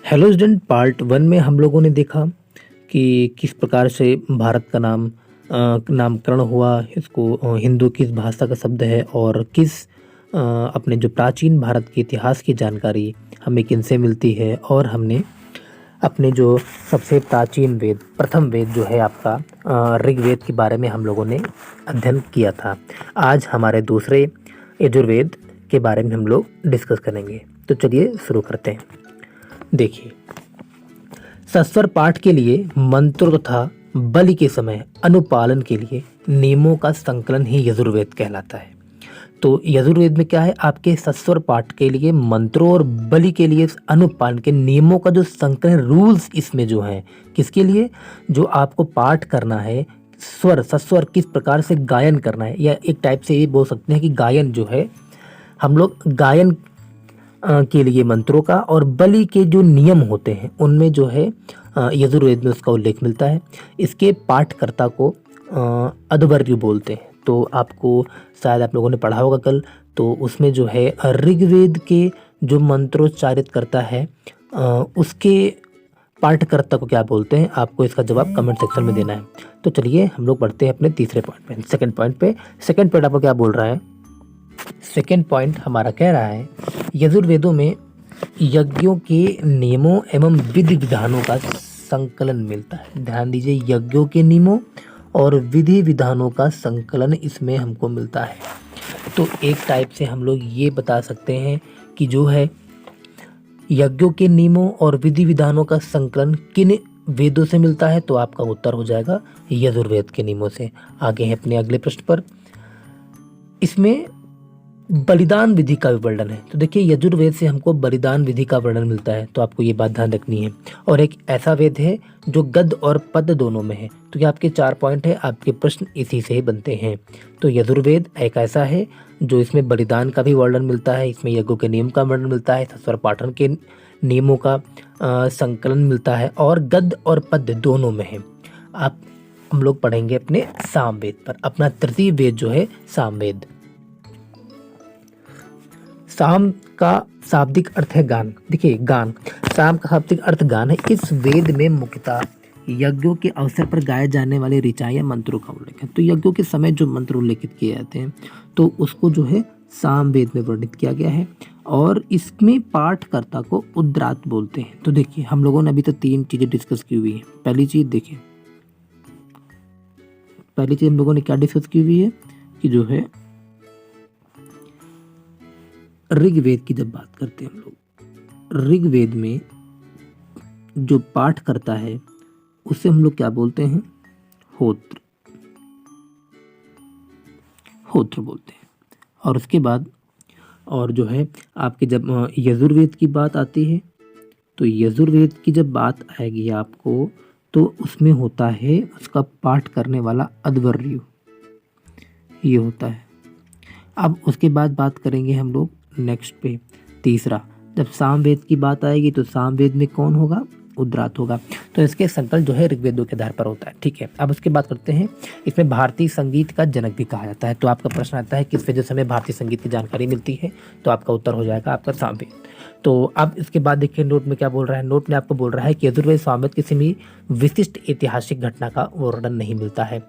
Hello student, part one में हम लोगों ने देखा कि किस प्रकार से भारत का नामकरण हुआ। इसको हिंदू किस भाषा का शब्द है और किस अपने जो प्राचीन भारत के इतिहास की जानकारी हमें किनसे मिलती है। और हमने अपने जो सबसे प्राचीन वेद, प्रथम वेद जो है आपका ऋग्वेद के बारे में हम लोगों ने अध्ययन किया था। आज हमारे दूसरे यजुर्वेद के बारे में हम लोग डिस्कस करेंगे। तो चलिए शुरू करते हैं। देखिए, सस्वर पाठ के लिए मंत्रों तथा बलि के समय अनुपालन के लिए नियमों का संकलन ही यजुर्वेद कहलाता है। तो यजुर्वेद में क्या है, आपके सस्वर पाठ के लिए मंत्रों और बलि के लिए अनुपालन के नियमों का जो संकलन, रूल्स इसमें जो है किसके लिए, जो आपको पाठ करना है, स्वर सस्वर किस प्रकार से गायन करना है, या एक टाइप से ये बोल सकते हैं कि गायन जो है, हम लोग गायन के लिए मंत्रों का और बलि के जो नियम होते हैं उनमें जो है यजुर्वेद में उसका उल्लेख मिलता है। इसके पाठकर्ता को अध्वर्यु बोलते हैं। तो आपको शायद आप लोगों ने पढ़ा होगा कल, तो उसमें जो है ऋग्वेद के जो मंत्रोच्चारित करता है उसके पाठकर्ता को क्या बोलते हैं, आपको इसका जवाब कमेंट सेक्शन में देना है। तो चलिए हम लोग बढ़ते हैं अपने तीसरे पॉइंट पे, सेकंड पॉइंट पे। सेकंड पॉइंट आपको क्या बोल रहा है, सेकेंड पॉइंट हमारा कह रहा है यजुर्वेदों में यज्ञों के नियमों एवं विधि विधानों का संकलन मिलता है। ध्यान दीजिए, यज्ञों के नियमों और विधि विधानों का संकलन इसमें हमको मिलता है। तो एक टाइप से हम लोग ये बता सकते हैं कि जो है यज्ञों के नियमों और विधि विधानों का संकलन किन वेदों से मिलता है, तो आपका उत्तर हो जाएगा यजुर्वेद के नियमों से। आगे है अपने अगले प्रश्न पर। इसमें बलिदान विधि का भी वर्णन है। तो देखिए, यजुर्वेद से हमको बलिदान विधि का वर्णन मिलता है, तो आपको ये बात ध्यान रखनी है। और एक ऐसा वेद है जो गद्य और पद्य दोनों में है। तो ये आपके 4 पॉइंट है, आपके प्रश्न इसी से ही बनते हैं। तो यजुर्वेद एक ऐसा है जो इसमें बलिदान का भी वर्णन मिलता है, इसमें यज्ञों के नियम का वर्णन मिलता है, सस्वर पाठन के नियमों का संकलन मिलता है, और गद्य और पद्य दोनों में है। हम लोग पढ़ेंगे अपने सामवेद पर। अपना तृतीय वेद जो है सामवेद। साम का शाब्दिक अर्थ है गान। देखिए, गान, साम का शाब्दिक अर्थ गान है। इस वेद में मुख्यतः यज्ञों के अवसर पर गाए जाने वाले ऋचाएं या मंत्रों का उल्लेख है। तो यज्ञों के समय जो मंत्र उल्लेखित किए जाते हैं तो उसको जो है साम वेद में वर्णित किया गया है, और इसमें पाठकर्ता को उद्रात बोलते हैं। तो देखिए, हम लोगों ने अभी तो 3 चीजें डिस्कस की हुई है। पहली चीज देखिए, पहली चीज हम लोगों ने क्या डिस्कस की हुई है कि जो है ऋग्वेद की जब बात करते हैं हम लोग, ऋग्वेद में जो पाठ करता है उसे हम लोग क्या बोलते हैं, होत्र, होत्र बोलते हैं। और उसके बाद और जो है आपके जब यजुर्वेद की बात आती है, तो यजुर्वेद की जब बात आएगी आपको, तो उसमें होता है उसका पाठ करने वाला अध्वर्यु, ये होता है। अब उसके बाद बात करेंगे हम लोग नेक्स्ट पे, तीसरा, जब सामवेद की बात आएगी तो सामवेद में कौन होगा, उद्रात होगा। तो इसके संकल्प जो है ऋग्वेदों के आधार पर होता है। ठीक है, अब उसके बाद करते हैं, इसमें भारतीय संगीत का जनक भी कहा जाता है। तो आपका प्रश्न आता है किस वजह से हमें भारतीय संगीत की जानकारी मिलती है, तो आपका उत्तर हो जाएगा आपका सामवेद। तो अब इसके बाद देखिए नोट में क्या बोल रहा है, नोट में आपको बोल रहा है कि यजुर्वेद सामवेद किसी भी विशिष्ट ऐतिहासिक घटना का वर्णन नहीं मिलता है।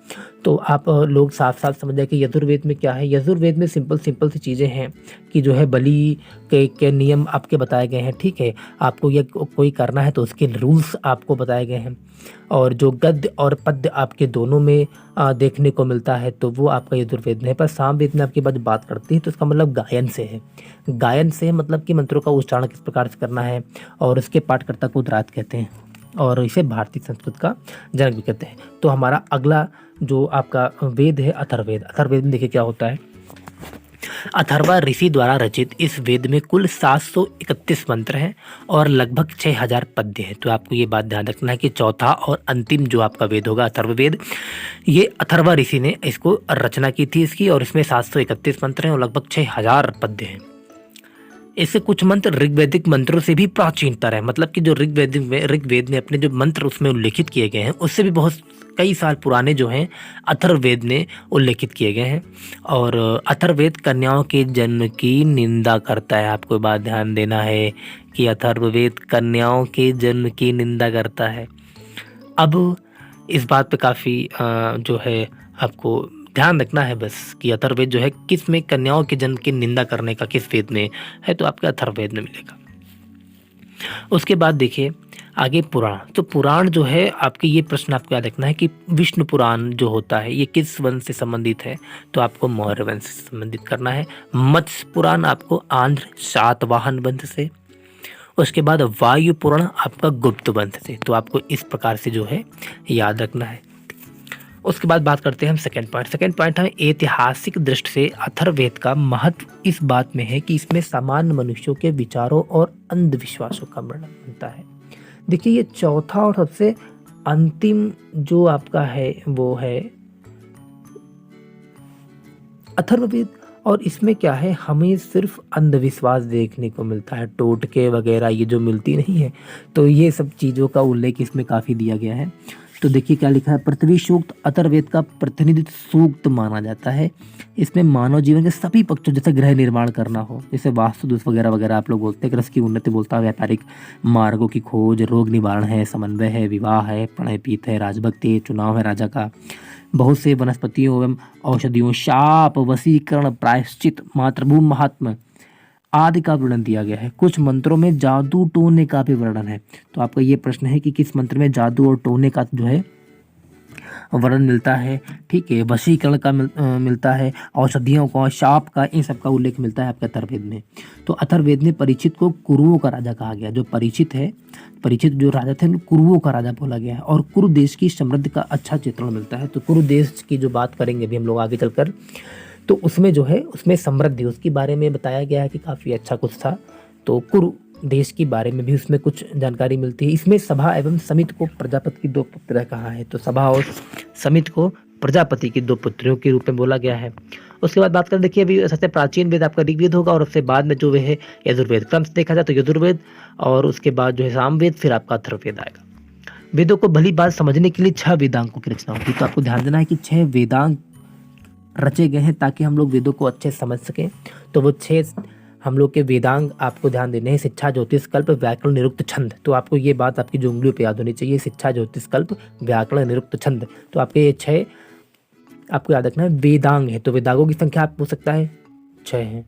तो आप लोग साफ साफ समझ जाए कि यजुर्वेद में क्या है। यजुर्वेद में सिंपल सी चीज़ें हैं कि जो है बलि के नियम आपके बताए गए हैं। ठीक है, आपको ये कोई करना है तो उसके रूल्स आपको बताए गए हैं, और जो गद्य और पद्य आपके दोनों में देखने को मिलता है, तो वो आपका यजुर्वेद में है। पर सामवेद में आपकी बात करती है तो इसका मतलब गायन से है। गायन से मतलब कि मंत्रों का उच्चारण किस प्रकार से करना है, और उसके पाठकर्ता को उद्रात कहते हैं, और इसे भारतीय संस्कृत का जनक भी कहते हैं। तो हमारा अगला जो आपका वेद है अथर्ववेद। अथर्ववेद में देखिए क्या होता है, अथर्वा ऋषि द्वारा रचित इस वेद में कुल 731 मंत्र हैं और लगभग 6000 पद्य हैं। तो आपको ये बात ध्यान रखना है कि चौथा और अंतिम जो आपका वेद होगा अथर्ववेद, ये अथर्वा ऋषि ने इसको रचना की थी इसकी, और इसमें 731 मंत्र हैं और लगभग 6000 पद्य हैं। इससे कुछ मंत्र ऋग्वैदिक मंत्रों से भी प्राचीनतर है। मतलब कि जो ऋग्वेद में अपने जो मंत्र उसमें उल्लेखित किए गए हैं उससे भी बहुत कई साल पुराने जो हैं अथर्ववेद ने उल्लेखित किए गए हैं। और अथर्ववेद कन्याओं के जन्म की निंदा करता है। आपको बात ध्यान देना है कि अथर्ववेद कन्याओं के जन्म की निंदा करता है। अब इस बात पे काफ़ी जो है आपको ध्यान रखना है बस कि अथर्ववेद जो है किस में कन्याओं के जन्म की निंदा करने का किस वेद में है, तो आपके अथर्ववेद में मिलेगा। उसके बाद देखिए आगे पुराण। तो पुराण जो है आपके, ये प्रश्न आपको याद रखना है कि विष्णु पुराण जो होता है ये किस वंश से संबंधित है, तो आपको मौर्य वंश से संबंधित करना है। मत्स्य पुराण आपको आंध्र सातवाहन वंश से। उसके बाद वायु पुराण आपका गुप्त वंश से। तो आपको इस प्रकार से जो है याद रखना है। उसके बाद बात करते हैं हम सेकंड पॉइंट। सेकंड पॉइंट है ऐतिहासिक दृष्टि से अथर्ववेद का महत्व इस बात में है कि इसमें सामान्य मनुष्यों के विचारों और अंधविश्वासों का वर्णन मिलता है। देखिए ये चौथा और सबसे अंतिम जो आपका है वो है अथर्ववेद। और इसमें क्या है, हमें सिर्फ अंधविश्वास देखने को मिलता है, टोटके वगैरह ये जो मिलती नहीं है। तो ये सब चीज़ों का उल्लेख इसमें काफ़ी दिया गया है। तो देखिए क्या लिखा है, पृथ्वी सूक्त अथर्ववेद का प्रतिनिधित्व सूक्त माना जाता है। इसमें मानव जीवन के सभी पक्षों, जैसे गृह निर्माण करना हो, जैसे वास्तु दोष वगैरह वगैरह आप लोग बोलते हैं, कृषि की उन्नति बोलता है, व्यापारिक मार्गों की खोज, रोग निवारण है, समन्वय है, विवाह है, प्रणयपीत है, राजभक्ति है, चुनाव है राजा का, बहुत से वनस्पतियों एवं औषधियों, शाप, वशीकरण, प्रायश्चित, मातृभूमि महात्म्य आदि का वर्णन दिया गया है। कुछ मंत्रों में जादू टोने का भी वर्णन है। तो आपका ये प्रश्न है कि किस मंत्र में जादू और टोने का जो है वर्णन मिलता है। ठीक है, वशीकरण का मिलता है, औषधियों का, शाप का, इन सब का उल्लेख मिलता है आपके अथर्ववेद में। तो अथर्ववेद में परीक्षित को कुरुओं का राजा कहा गया। जो परीक्षित है, परीक्षित जो राजा थे कुरुओं का राजा बोला गया है। और कुरु देश की समृद्धि का अच्छा चित्रण मिलता है। तो कुरु देश की जो बात करेंगे अभी हम लोग आगे चलकर, तो उसमें जो है उसमें समृद्धि उसके बारे में बताया गया है कि काफ़ी अच्छा कुछ था। तो कुरु देश के बारे में भी उसमें कुछ जानकारी मिलती है। इसमें सभा एवं समित को प्रजापति की दो पुत्र कहा है। तो सभा और समित को प्रजापति की दो पुत्रियों के रूप में बोला गया है। उसके बाद बात करें, देखिए अभी सबसे प्राचीन वेद आपका ऋग्वेद होगा और उससे बाद में जो है यजुर्वेद। क्रम से देखा जाए तो यजुर्वेद और उसके बाद जो है सामवेद, फिर आपका अथर्ववेद आएगा। वेदों को भली बात समझने के लिए 6 वेदांगों की रचना होगी। तो आपको ध्यान देना है कि 6 वेदांग रचे गए हैं ताकि हम लोग वेदों को अच्छे समझ सकें। तो वो 6 हम लोग के वेदांग आपको ध्यान देने हैं। शिक्षा, ज्योतिष, कल्प, व्याकरण, निरुक्त, छंद। तो आपको ये बात आपकी जो उंगलियों पे याद होनी चाहिए, शिक्षा, ज्योतिष, कल्प, व्याकरण, निरुक्त, छंद। तो आपके ये 6 आपको याद रखना है वेदांग है। तो वेदांगों की संख्या आप पूछ सकता है 6 है।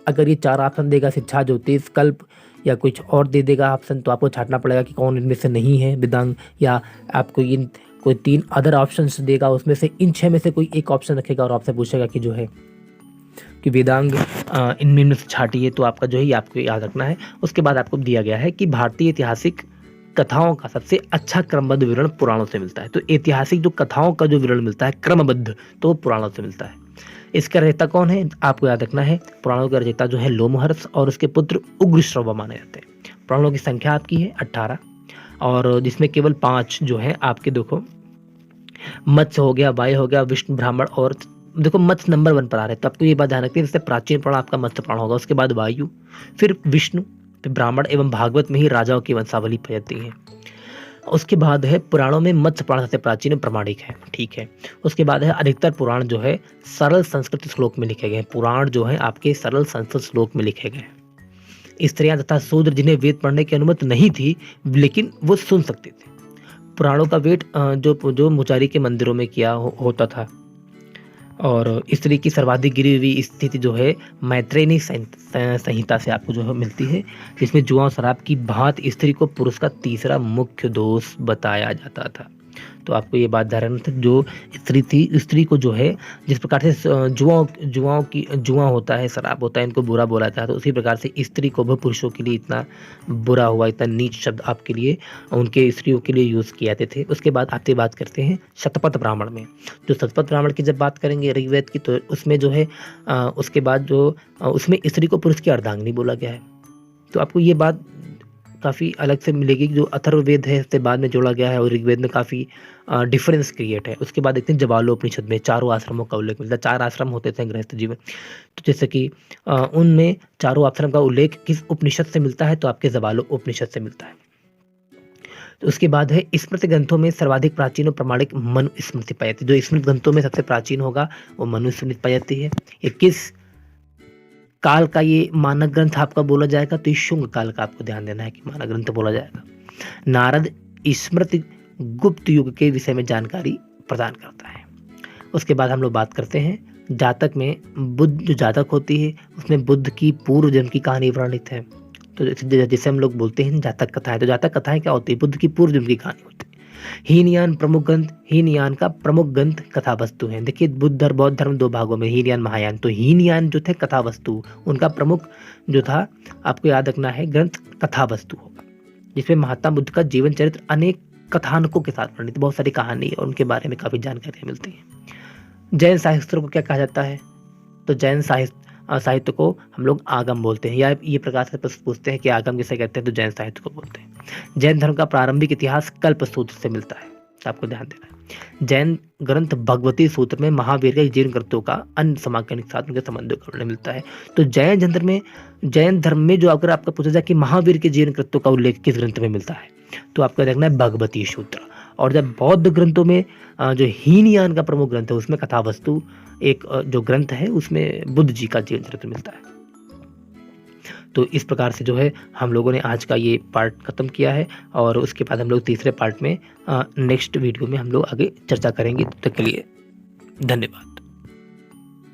अगर ये 4 ऑप्शन देगा, शिक्षा, ज्योतिष, कल्प या कुछ और दे देगा ऑप्शन, तो आपको छांटना पड़ेगा कि कौन इनमें से नहीं है वेदांग। या आपको इन कोई 3 अदर ऑप्शंस देगा, उसमें से इन 6 में से कोई एक ऑप्शन रखेगा और आपसे पूछेगा कि जो है कि वेदांग इनमें से छाटिए। तो आपका जो है आपको याद रखना है। उसके बाद आपको दिया गया है कि भारतीय ऐतिहासिक कथाओं का सबसे अच्छा क्रमबद्ध विवरण पुराणों से मिलता है। तो ऐतिहासिक जो कथाओं का जो विवरण मिलता है क्रमबद्ध, तो वो पुराणों से मिलता है। इसका रचयिता कौन है आपको याद रखना है। पुराणों का रचयिता जो है लोमहर्ष और उसके पुत्र उग्रश्रवा माने जाते हैं। पुराणों की संख्या आपकी है 18 और जिसमें केवल 5 जो है आपके देखो मत्स्य हो गया, वायु हो गया, विष्णु, ब्राह्मण और देखो मत्स्य नंबर 1 पर आ रहे हैं। तो आपको ये बात ध्यान रखनी है, जैसे प्राचीन पुराण आपका मत्स्य पुराण होगा, उसके बाद वायु, फिर विष्णु, फिर ब्राह्मण एवं भागवत में ही राजाओं की वंशावली पाई जाती है। उसके बाद है पुराणों में मत्स्य पुराण सबसे प्राचीन प्रामाणिक है। ठीक है, उसके बाद है अधिकतर पुराण जो है सरल संस्कृत श्लोक में लिखे गए। पुराण जो है आपके सरल संस्कृत श्लोक में लिखे गए। स्त्रियां तथा शूद्र जिन्हें वेद पढ़ने की अनुमति नहीं थी लेकिन वो सुन सकते थे। पुराणों का वेद जो मुचारी के मंदिरों में किया होता था। और स्त्री की सर्वाधिक गिरी हुई स्थिति जो है मैत्रेयी संहिता से आपको जो है मिलती है, जिसमें जुआ और शराब की भांति स्त्री को पुरुष का तीसरा मुख्य दोष बताया जाता था। तो आपको ये बात ध्यान रखना है, जो स्त्री थी, स्त्री को जो है जिस प्रकार से जुआ होता है, शराब होता है, इनको बुरा बोला जाता है, तो उसी प्रकार से स्त्री को भी पुरुषों के लिए इतना बुरा हुआ, इतना नीच शब्द आपके लिए उनके स्त्रियों के लिए यूज़ किए जाते थे। उसके बाद आपसे बात करते हैं शतपथ ब्राह्मण में। जो शतपथ ब्राह्मण की जब बात करेंगे ऋग्वेद की, तो उसमें जो है उसके बाद जो उसमें स्त्री को पुरुष की अर्धांगिनी बोला गया है। तो आपको ये बात काफ़ी अलग से मिलेगी। जो अथर्ववेद है इससे बाद में जोड़ा गया है और ऋग्वेद में काफ़ी डिफरेंस क्रिएट है। उसके बाद देखते हैं जवालोपनिषद में 4 आश्रमों का उल्लेख मिलता है। 4 आश्रम होते थे गृहस्थ जीवन। तो जैसे कि उनमें 4 आश्रम का उल्लेख किस उपनिषद से मिलता है, तो आपके जवालोपनिषद से मिलता है। तो उसके बाद है स्मृति ग्रंथों में सर्वाधिक प्राचीन और प्रमाणिक मनुस्मृति पाई जाती है। जो स्मृति ग्रंथों में सबसे प्राचीन होगा वो मनुस्मृति पाई जाती है। ये किस काल का ये मानक ग्रंथ आपका बोला जाएगा तो ये शुंग काल का आपको ध्यान देना है कि मानक ग्रंथ बोला जाएगा। नारद स्मृति गुप्त युग के विषय में जानकारी प्रदान करता है। उसके बाद हम लोग बात करते हैं जातक में। बुद्ध जो जातक होती है उसमें बुद्ध की पूर्व जन्म की कहानी वर्णित है। तो जैसे हम लोग बोलते हैं जातक कथाएं, तो जातक कथाएं क्या होती है? बुद्ध की पूर्व जन्म की कहानी होती है। हीनयान प्रमुख ग्रंथ, हीनयान का प्रमुख ग्रंथ कथा वस्तु है। देखिए बुद्ध और बौद्ध धर्म दो भागों में, हीनयान महायान। तो हीनयान जो थे कथा वस्तु, उनका प्रमुख जो था आपको याद रखना है ग्रंथ कथा वस्तु होगा, जिसमें महात्मा बुद्ध का जीवन चरित्र अनेक कथानकों के साथ वर्णित, बहुत सारी कहानी और उनके बारे में काफी जानकारियां मिलती हैं। जैन साहित्य को क्या कहा जाता है? तो जैन साहित्य को हम लोग आगम बोलते हैं, या ये प्रकार से प्रश्न पूछते हैं कि आगम किसे कहते हैं, तो जैन साहित्य को बोलते हैं। जैन धर्म का प्रारंभिक इतिहास कल्प सूत्र से मिलता है, आपको ध्यान देना है। जैन ग्रंथ भगवती सूत्र में महावीर के जीवन कृत्यों का अन्य समाकरण के साथ उनके संबंधों का वर्णन मिलता है। तो जैन धर्म में जो अगर आपका पूछा जाए कि महावीर के जीवन कृत्यों का उल्लेख किस ग्रंथ में मिलता है, तो आपको देखना है भगवती सूत्र। और जब बौद्ध ग्रंथों में जो हीनयान का प्रमुख ग्रंथ है उसमें कथा वस्तु एक जो ग्रंथ है उसमें बुद्ध जी का जीवन चरित्र मिलता है। तो इस प्रकार से जो है हम लोगों ने आज का ये पार्ट खत्म किया है, और उसके बाद हम लोग तीसरे पार्ट में नेक्स्ट वीडियो में हम लोग आगे चर्चा करेंगे। तब तक के लिए धन्यवाद।